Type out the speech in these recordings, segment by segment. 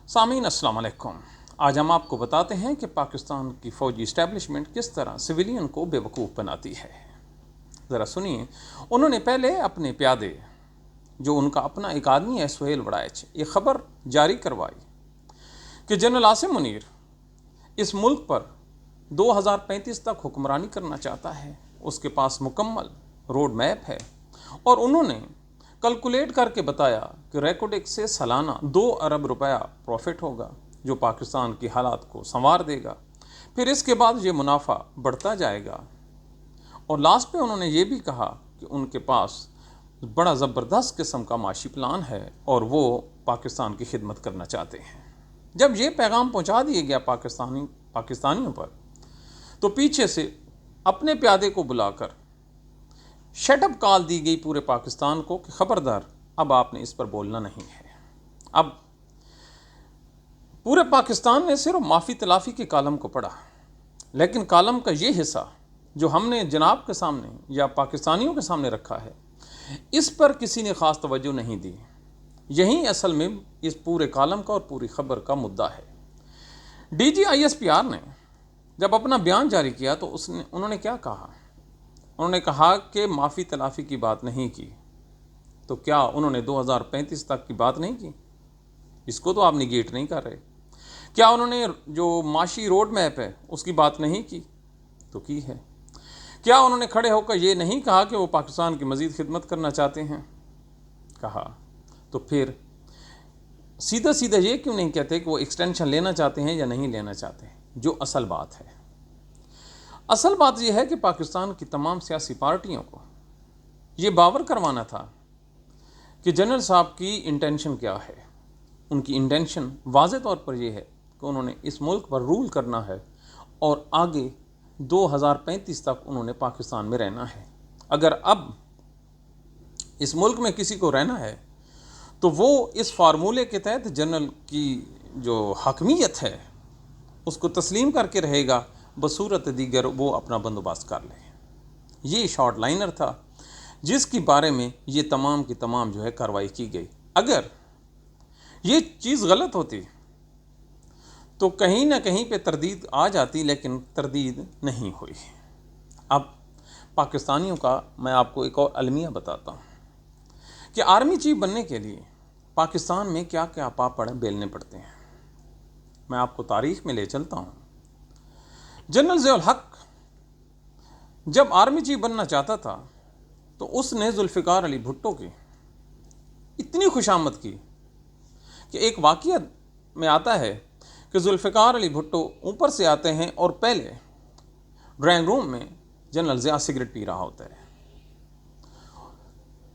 سامعین السلام علیکم۔ آج ہم آپ کو بتاتے ہیں کہ پاکستان کی فوجی اسٹیبلشمنٹ کس طرح سویلین کو بے وقوف بناتی ہے۔ ذرا سنیے، انہوں نے پہلے اپنے پیادے، جو ان کا اپنا ایک آدمی ہے سہیل وڑائچ، یہ خبر جاری کروائی کہ جنرل عاصم منیر اس ملک پر 2035 تک حکمرانی کرنا چاہتا ہے۔ اس کے پاس مکمل روڈ میپ ہے اور انہوں نے کیلکولیٹ کر کے بتایا کہ ریکوڈک سے سالانہ 2 ارب روپیہ پروفٹ ہوگا، جو پاکستان کی حالات کو سنوار دے گا۔ پھر اس کے بعد یہ منافع بڑھتا جائے گا، اور لاسٹ پہ انہوں نے یہ بھی کہا کہ ان کے پاس بڑا زبردست قسم کا معاشی پلان ہے اور وہ پاکستان کی خدمت کرنا چاہتے ہیں۔ جب یہ پیغام پہنچا دیا گیا پاکستانیوں پر، تو پیچھے سے اپنے پیادے کو بلا کر شٹ اپ کال دی گئی پورے پاکستان کو کہ خبردار، اب آپ نے اس پر بولنا نہیں ہے۔ اب پورے پاکستان نے صرف معافی تلافی کے کالم کو پڑھا، لیکن کالم کا یہ حصہ جو ہم نے جناب کے سامنے یا پاکستانیوں کے سامنے رکھا ہے، اس پر کسی نے خاص توجہ نہیں دی۔ یہی اصل میں اس پورے کالم کا اور پوری خبر کا مدعا ہے۔ D G I S P R نے جب اپنا بیان جاری کیا تو انہوں نے کیا کہا؟ انہوں نے کہا کہ معافی تلافی کی بات نہیں کی۔ تو کیا انہوں نے 2035 تک کی بات نہیں کی؟ اس کو تو آپ نیگیٹ نہیں کر رہے۔ کیا انہوں نے جو معاشی روڈ میپ ہے اس کی بات نہیں کی؟ تو کی ہے۔ کیا انہوں نے کھڑے ہو کر یہ نہیں کہا کہ وہ پاکستان کی مزید خدمت کرنا چاہتے ہیں؟ کہا۔ تو پھر سیدھا یہ کیوں نہیں کہتے کہ وہ ایکسٹینشن لینا چاہتے ہیں یا نہیں لینا چاہتے؟ جو اصل بات ہے، اصل بات یہ ہے کہ پاکستان کی تمام سیاسی پارٹیوں کو یہ باور کروانا تھا کہ جنرل صاحب کی انٹینشن کیا ہے۔ ان کی انٹینشن واضح طور پر یہ ہے کہ انہوں نے اس ملک پر رول کرنا ہے اور آگے 2035 تک انہوں نے پاکستان میں رہنا ہے۔ اگر اب اس ملک میں کسی کو رہنا ہے تو وہ اس فارمولے کے تحت جنرل کی جو حاکمیت ہے اس کو تسلیم کر کے رہے گا، بصورت دیگر وہ اپنا بندوبست کر لے۔ یہ شارٹ لائنر تھا جس کے بارے میں یہ تمام کی تمام جو ہے کارروائی کی گئی۔ اگر یہ چیز غلط ہوتی تو کہیں نہ کہیں پہ تردید آ جاتی، لیکن تردید نہیں ہوئی۔ اب پاکستانیوں کا میں آپ کو ایک اور المیہ بتاتا ہوں کہ آرمی چیف بننے کے لیے پاکستان میں کیا کیا پاپڑ بیلنے پڑتے ہیں۔ میں آپ کو تاریخ میں لے چلتا ہوں۔ جنرل ضیاء الحق جب آرمی چیف بننا چاہتا تھا تو اس نے ذوالفقار علی بھٹو کی اتنی خوشامد کی کہ ایک واقعہ میں آتا ہے کہ ذوالفقار علی بھٹو اوپر سے آتے ہیں اور پہلے ڈرائنگ روم میں جنرل ضیاء سگریٹ پی رہا ہوتا ہے۔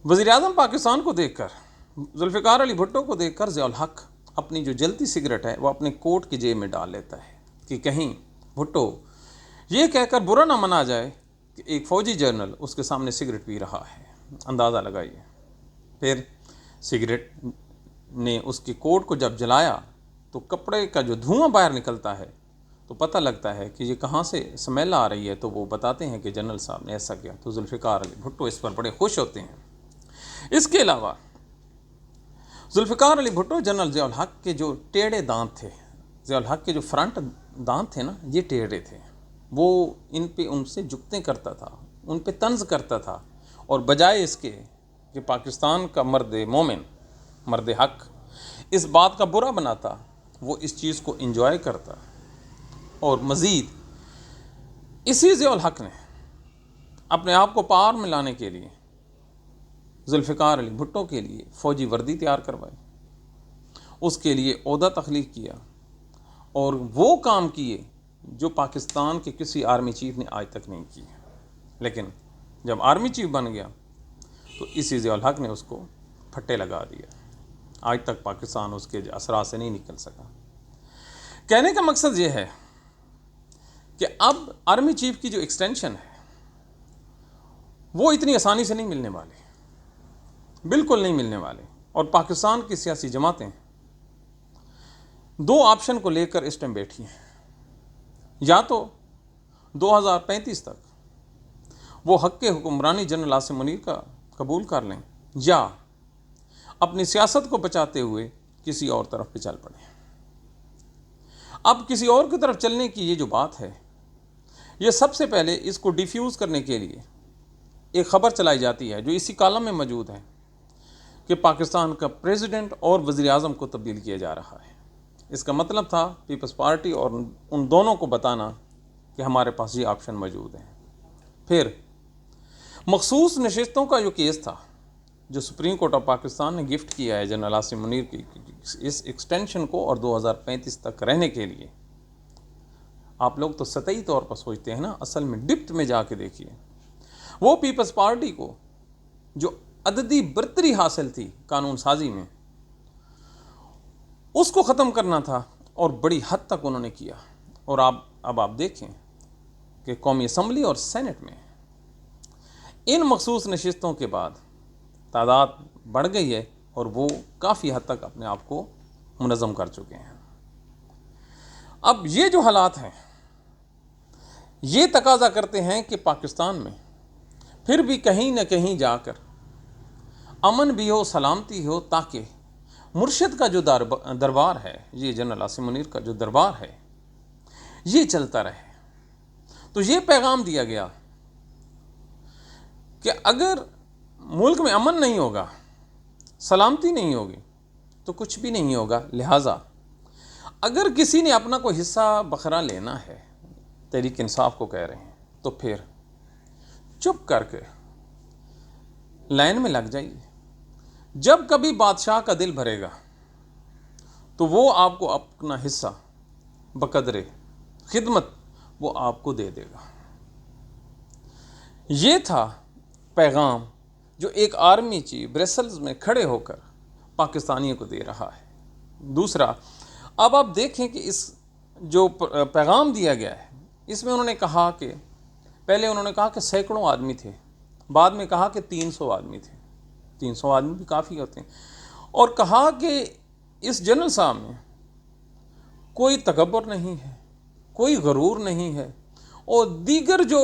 وزیر اعظم پاکستان کو دیکھ کر، ذوالفقار علی بھٹو کو دیکھ کر ضیاء الحق اپنی جو جلتی سگریٹ ہے وہ اپنے کوٹ کی جیب میں ڈال لیتا ہے کہ کہیں بھٹو یہ کہہ کر برا نہ منا جائے کہ ایک فوجی جنرل اس کے سامنے سگریٹ پی رہا ہے۔ اندازہ لگائیے۔ پھر سگریٹ نے اس کے کوٹ کو جب جلایا تو کپڑے کا جو دھواں باہر نکلتا ہے تو پتہ لگتا ہے کہ یہ کہاں سے سمیل آ رہی ہے، تو وہ بتاتے ہیں کہ جنرل صاحب نے ایسا کیا۔ تو ذوالفقار علی بھٹو اس پر بڑے خوش ہوتے ہیں۔ اس کے علاوہ ذوالفقار علی بھٹو جنرل ضیاء الحق کے جو ٹیڑھے دانت تھے، ضیاء الحق کے جو فرنٹ دانت تھے نا، یہ ٹیڑھے تھے، وہ ان سے جگتیں کرتا تھا، ان پہ طنز کرتا تھا، اور بجائے اس کے کہ پاکستان کا مرد مومن، مرد حق اس بات کا برا بناتا، وہ اس چیز کو انجوائے کرتا۔ اور مزید اسی ضیاء الحق نے اپنے آپ کو پار میں لانے کے لیے ذوالفقار علی بھٹو کے لیے فوجی وردی تیار کروائی، اس کے لیے عہدہ تخلیق کیا، اور وہ کام کیے جو پاکستان کے کسی آرمی چیف نے آج تک نہیں کیے۔ لیکن جب آرمی چیف بن گیا تو اسی ضیاء الحق نے اس کو پھٹے لگا دیا۔ آج تک پاکستان اس کے اثرات سے نہیں نکل سکا۔ کہنے کا مقصد یہ ہے کہ اب آرمی چیف کی جو ایکسٹینشن ہے وہ اتنی آسانی سے نہیں ملنے والی، بالکل نہیں ملنے والے۔ اور پاکستان کی سیاسی جماعتیں 2 آپشن کو لے کر اس ٹائم بیٹھی ہیں۔ یا تو 2035 تک وہ حق کے حکمرانی جنرل عاصم منیر کا قبول کر لیں، یا اپنی سیاست کو بچاتے ہوئے کسی اور طرف پہ چل پڑیں۔ اب کسی اور کی طرف چلنے کی یہ جو بات ہے، یہ سب سے پہلے اس کو ڈیفیوز کرنے کے لیے ایک خبر چلائی جاتی ہے جو اسی کالم میں موجود ہے کہ پاکستان کا پریزیڈنٹ اور وزیر اعظم کو تبدیل کیا جا رہا ہے۔ اس کا مطلب تھا پیپلز پارٹی اور ان دونوں کو بتانا کہ ہمارے پاس یہ آپشن موجود ہیں۔ پھر مخصوص نشستوں کا جو کیس تھا جو سپریم کورٹ آف پاکستان نے گفٹ کیا ہے جنرل عاصم منیر کی اس ایکسٹینشن کو اور 2035 تک رہنے کے لیے، آپ لوگ تو سطحی طور پر سوچتے ہیں نا، اصل میں ڈپتھ میں جا کے دیکھیے، وہ پیپلز پارٹی کو جو عددی برتری حاصل تھی قانون سازی میں، اس کو ختم کرنا تھا اور بڑی حد تک انہوں نے کیا۔ اور اب آپ دیکھیں کہ قومی اسمبلی اور سینٹ میں ان مخصوص نشستوں کے بعد تعداد بڑھ گئی ہے اور وہ کافی حد تک اپنے آپ کو منظم کر چکے ہیں۔ اب یہ جو حالات ہیں یہ تقاضا کرتے ہیں کہ پاکستان میں پھر بھی کہیں نہ کہیں جا کر امن بھی ہو، سلامتی ہو، تاکہ مرشد کا جو دربار ہے، یہ جنرل عاصم منیر کا جو دربار ہے، یہ چلتا رہے۔ تو یہ پیغام دیا گیا کہ اگر ملک میں امن نہیں ہوگا، سلامتی نہیں ہوگی، تو کچھ بھی نہیں ہوگا۔ لہٰذا اگر کسی نے اپنا کوئی حصہ بکھرا لینا ہے، تحریک انصاف کو کہہ رہے ہیں، تو پھر چپ کر کے لائن میں لگ جائیے۔ جب کبھی بادشاہ کا دل بھرے گا تو وہ آپ کو اپنا حصہ بقدر خدمت وہ آپ کو دے دے گا۔ یہ تھا پیغام جو ایک آرمی چیف برسلز میں کھڑے ہو کر پاکستانیوں کو دے رہا ہے۔ دوسرا، اب آپ دیکھیں کہ اس جو پیغام دیا گیا ہے، اس میں انہوں نے کہا کہ پہلے انہوں نے کہا کہ سینکڑوں آدمی تھے، بعد میں کہا کہ 300 آدمی تھے۔ 300 آدمی بھی کافی ہوتے ہیں۔ اور کہا کہ اس جنرل صاحب میں کوئی تکبر نہیں ہے، کوئی غرور نہیں ہے، اور دیگر جو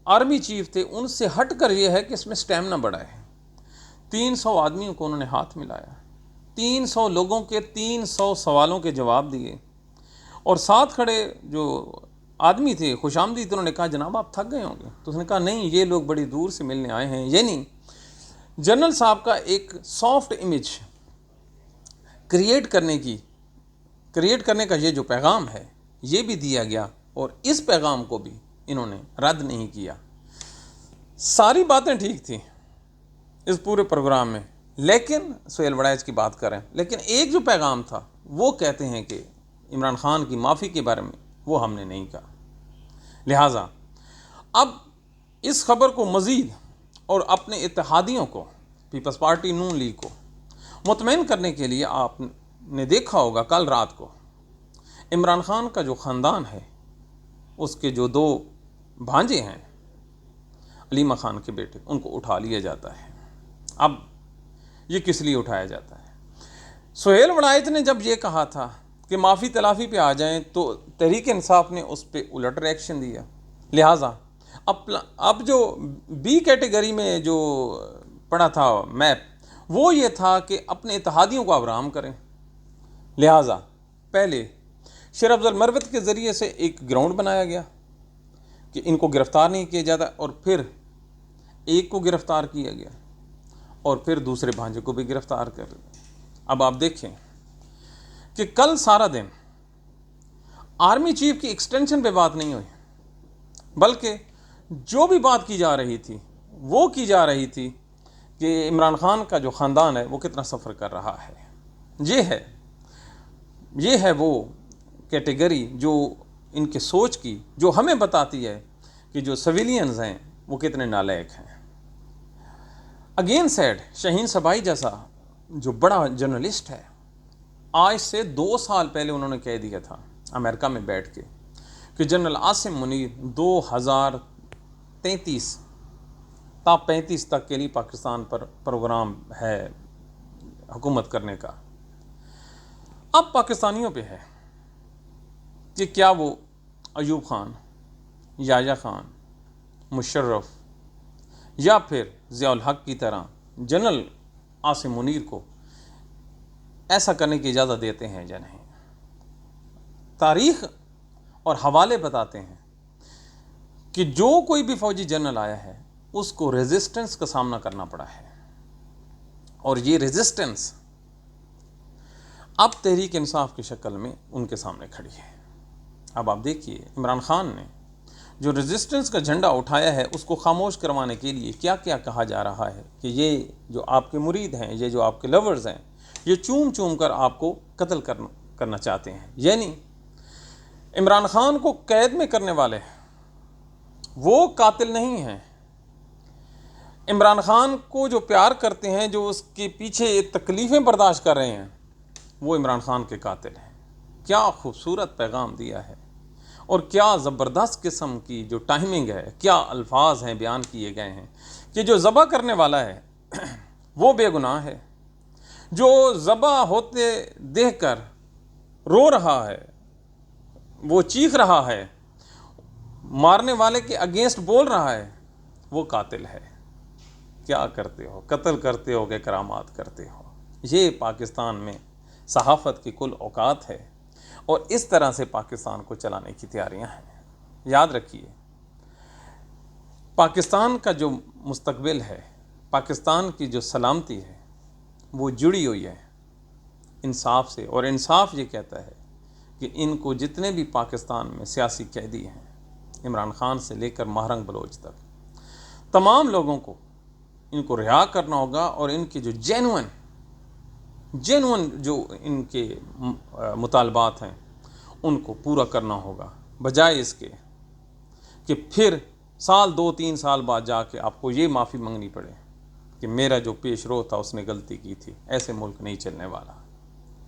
آرمی چیف تھے ان سے ہٹ کر یہ ہے کہ اس میں سٹیمنا بڑا ہے۔ 300 آدمیوں کو انہوں نے ہاتھ ملایا، 300 لوگوں کے 300 سوالوں کے جواب دیے، اور ساتھ کھڑے جو آدمی تھے خوش آمدید، انہوں نے کہا جناب آپ تھک گئے ہوں گے، تو اس نے کہا نہیں، یہ لوگ بڑی دور سے ملنے آئے ہیں۔ یعنی جنرل صاحب کا ایک سافٹ امیج کریٹ کرنے کا یہ جو پیغام ہے یہ بھی دیا گیا، اور اس پیغام کو بھی انہوں نے رد نہیں کیا۔ ساری باتیں ٹھیک تھیں اس پورے پروگرام میں، لیکن سہیل وڑائچ کی بات کریں، لیکن ایک جو پیغام تھا وہ کہتے ہیں کہ عمران خان کی معافی کے بارے میں وہ ہم نے نہیں کہا۔ لہٰذا اب اس خبر کو مزید اور اپنے اتحادیوں کو، پیپلز پارٹی نون لیگ کو مطمئن کرنے کے لیے آپ نے دیکھا ہوگا کل رات کو عمران خان کا جو خاندان ہے، اس کے جو 2 بھانجے ہیں علیمہ خان کے بیٹے، ان کو اٹھا لیا جاتا ہے۔ اب یہ کس لیے اٹھایا جاتا ہے؟ سہیل وڑائچ نے جب یہ کہا تھا کہ معافی تلافی پہ آ جائیں تو تحریک انصاف نے اس پہ الٹ ریئیکشن دیا۔ لہٰذا اب جو بی کیٹیگری میں جو پڑا تھا میپ، وہ یہ تھا کہ اپنے اتحادیوں کو ابرام کریں۔ لہٰذا پہلے شیر افضل مروت کے ذریعے سے ایک گراؤنڈ بنایا گیا کہ ان کو گرفتار نہیں کیا جاتا، اور پھر ایک کو گرفتار کیا گیا، اور پھر دوسرے بھانجے کو بھی گرفتار کر لیا۔ اب آپ دیکھیں کہ کل سارا دن آرمی چیف کی ایکسٹینشن پہ بات نہیں ہوئی، بلکہ جو بھی بات کی جا رہی تھی وہ کی جا رہی تھی کہ عمران خان کا جو خاندان ہے وہ کتنا سفر کر رہا ہے۔ یہ ہے وہ کیٹیگری جو ان کے سوچ کی، جو ہمیں بتاتی ہے کہ جو سویلینز ہیں وہ کتنے نالائق ہیں۔ اگین سیڈ، شاہین صبائی جیسا جو بڑا جرنلسٹ ہے، آج سے 2 سال پہلے انہوں نے کہہ دیا تھا امریکہ میں بیٹھ کے کہ جنرل عاصم منیر 2033 تا 35 تک کے لیے پاکستان پر پروگرام ہے حکومت کرنے کا۔ اب پاکستانیوں پہ ہے کہ کیا وہ ایوب خان، یحییٰ خان، مشرف یا پھر ضیاء الحق کی طرح جنرل عاصم منیر کو ایسا کرنے کی اجازت دیتے ہیں یا نہیں۔ تاریخ اور حوالے بتاتے ہیں کہ جو کوئی بھی فوجی جنرل آیا ہے اس کو ریزسٹنس کا سامنا کرنا پڑا ہے، اور یہ ریزسٹنس اب تحریک انصاف کی شکل میں ان کے سامنے کھڑی ہے۔ اب آپ دیکھیے عمران خان نے جو ریزسٹنس کا جھنڈا اٹھایا ہے اس کو خاموش کروانے کے لیے کیا کیا کہا جا رہا ہے کہ یہ جو آپ کے مرید ہیں، یہ جو آپ کے لورز ہیں، یہ چوم چوم کر آپ کو قتل کرنا چاہتے ہیں۔ یعنی عمران خان کو قید میں کرنے والے وہ قاتل نہیں ہیں، عمران خان کو جو پیار کرتے ہیں، جو اس کے پیچھے تکلیفیں برداشت کر رہے ہیں، وہ عمران خان کے قاتل ہیں۔ کیا خوبصورت پیغام دیا ہے، اور کیا زبردست قسم کی جو ٹائمنگ ہے، کیا الفاظ ہیں بیان کیے گئے ہیں کہ جو ذبح کرنے والا ہے وہ بے گناہ ہے، جو ذبح ہوتے دیکھ کر رو رہا ہے، وہ چیخ رہا ہے، مارنے والے کے اگینسٹ بول رہا ہے، وہ قاتل ہے۔ کیا کرتے ہو، قتل کرتے ہو کہ کرامات کرتے ہو؟ یہ پاکستان میں صحافت کی کل اوقات ہے، اور اس طرح سے پاکستان کو چلانے کی تیاریاں ہیں۔ یاد رکھیے، پاکستان کا جو مستقبل ہے، پاکستان کی جو سلامتی ہے، وہ جڑی ہوئی ہے انصاف سے، اور انصاف یہ کہتا ہے کہ ان کو جتنے بھی پاکستان میں سیاسی قیدی ہیں، عمران خان سے لے کر مہرنگ بلوچ تک، تمام لوگوں کو ان کو رہا کرنا ہوگا، اور ان کے جو جینون جو ان کے مطالبات ہیں ان کو پورا کرنا ہوگا، بجائے اس کے کہ پھر سال 2-3 سال بعد جا کے آپ کو یہ معافی مانگنی پڑے کہ میرا جو پیش رو تھا اس نے غلطی کی تھی۔ ایسے ملک نہیں چلنے والا،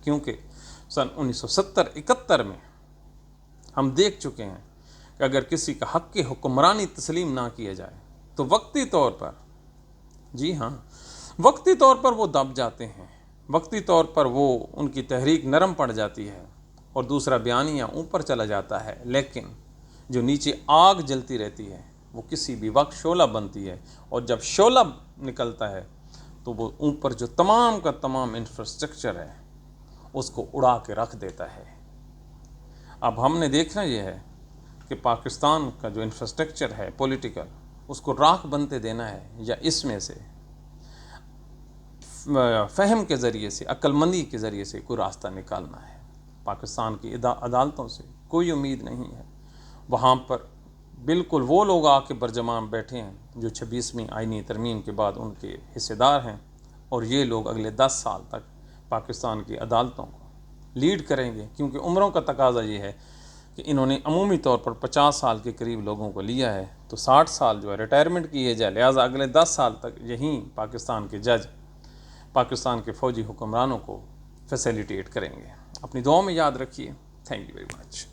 کیونکہ سن 1970-71 میں ہم دیکھ چکے ہیں کہ اگر کسی کا حق کی حکمرانی تسلیم نہ کیا جائے تو وقتی طور پر، جی ہاں، وقتی طور پر وہ دب جاتے ہیں، وقتی طور پر وہ ان کی تحریک نرم پڑ جاتی ہے اور دوسرا بیانیہ اوپر چلا جاتا ہے، لیکن جو نیچے آگ جلتی رہتی ہے وہ کسی بھی وقت شعلہ بنتی ہے، اور جب شعلہ نکلتا ہے تو وہ اوپر جو تمام کا تمام انفراسٹرکچر ہے اس کو اڑا کے رکھ دیتا ہے۔ اب ہم نے دیکھنا یہ ہے کہ پاکستان کا جو انفراسٹرکچر ہے پولیٹیکل، اس کو راکھ بنتے دینا ہے، یا اس میں سے فہم کے ذریعے سے، عقل مندی کے ذریعے سے کوئی راستہ نکالنا ہے۔ پاکستان کی عدالتوں سے کوئی امید نہیں ہے، وہاں پر بالکل وہ لوگ آ کے برجمان بیٹھے ہیں جو 26ویں آئینی ترمیم کے بعد ان کے حصے دار ہیں، اور یہ لوگ اگلے 10 سال تک پاکستان کی عدالتوں کو لیڈ کریں گے، کیونکہ عمروں کا تقاضا یہ ہے کہ انہوں نے عمومی طور پر 50 سال کے قریب لوگوں کو لیا ہے، تو 60 سال جو ہے ریٹائرمنٹ کیے جائے، لہٰذا اگلے 10 سال تک یہیں پاکستان کے جج پاکستان کے فوجی حکمرانوں کو فیسیلیٹیٹ کریں گے۔ اپنی دعاؤں میں یاد رکھیے۔ Thank you very much.